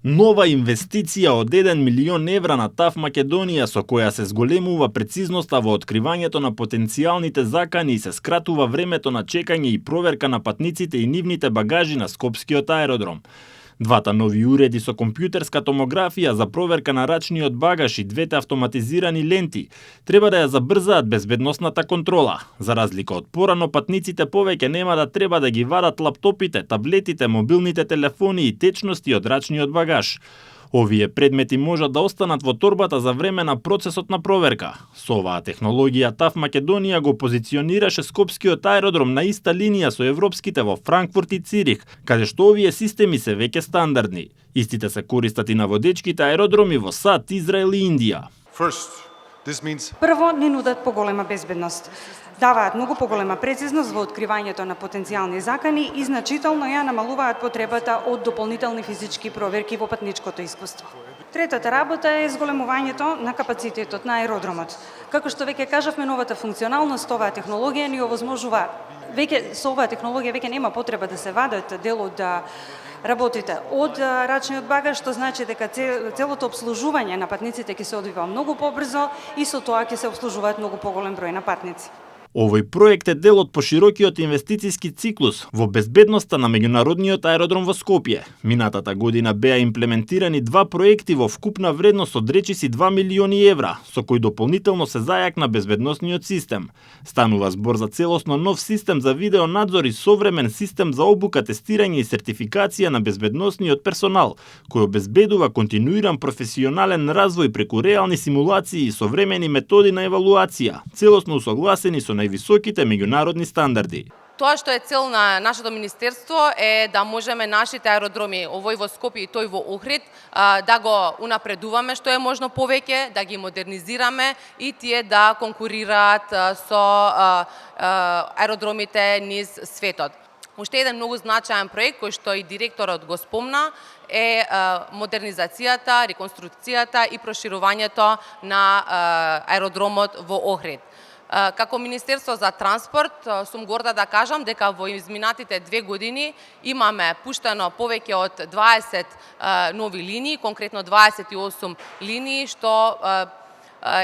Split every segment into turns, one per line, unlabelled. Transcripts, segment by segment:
Нова инвестиција од 1 милион евра на ТАВ Македонија, со која се зголемува прецизноста во откривањето на потенцијалните закани и се скратува времето на чекање и проверка на патниците и нивните багажи на Скопскиот аеродром. Двата нови уреди со компјутерска томографија за проверка на рачниот багаж и двете автоматизирани ленти треба да ја забрзаат безбедносната контрола. За разлика од порано, патниците повеќе нема да треба да ги вадат лаптопите, таблетите, мобилните телефони и течности од рачниот багаж. Овие предмети можат да останат во торбата за време на процесот на проверка. Со оваа технологија ТАВ Македонија го позиционираше Скопскиот аеродром на иста линија со европските во Франкфурт и Цирих, каде што овие системи се веќе стандардни. Истите се користат и на водечките аеродроми во САД, Израел и Индија.
Прво, не нудат поголема безбедност. Даваат многу поголема прецизност во откривањето на потенцијални закани и значително ја намалуваат потребата од дополнителни физички проверки во патничкото искуство. Третата работа е зголемувањето на капацитетот на аеродромот. Како што веќе кажавме, новата функционалност, оваа технологија ни овозможува. Со оваа технологија веќе нема потреба да се вадат дел од работите од рачниот багаж, што значи дека целото обслужување на патниците ќе се одвива многу побрзо и со тоа ќе се обслужуваат многу поголем број на патници.
Овој проект е дел од поширокиот инвестициски циклус во безбедноста на меѓународниот аеродром во Скопје. Минатата година беа имплементирани два проекти во вкупна вредност од речиси 2 милиони евра, со кои дополнително се зајакна безбедносниот систем. Станува збор за целосно нов систем за видеонадзор и современ систем за обука, тестирање и сертификација на безбедносниот персонал, кој обезбедува континуиран професионален развој преку реални симулации и современи методи на евалуација, целосно усогласени со највисоките меѓународни стандарди.
Тоа што е цел на нашето министерство е да можеме нашите аеродроми, овој во Скопје и тој во Охрид, да го унапредуваме што е можно повеќе, да ги модернизираме и тие да конкурираат со аеродромите низ светот. Уште еден многу значаен проект кој што и директорот го спомна е модернизацијата, реконструкцијата и проширувањето на аеродромот во Охрид. Како Министерство за транспорт сум горда да кажам дека во изминатите 2 години имаме пуштено повеќе од 20 нови линии, конкретно 28 линии, што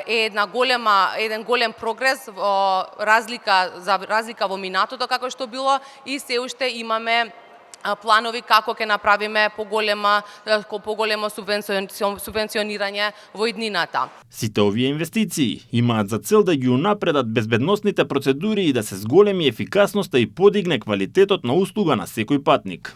е еден голем прогрес во разлика во минатото како што било, и се уште имаме планови како ќе направиме поголемо субвенционирање во иднината.
Сите овие инвестиции имаат за цел да ги унапредат безбедносните процедури и да се зголеми ефикасноста и подигне квалитетот на услуга на секој патник.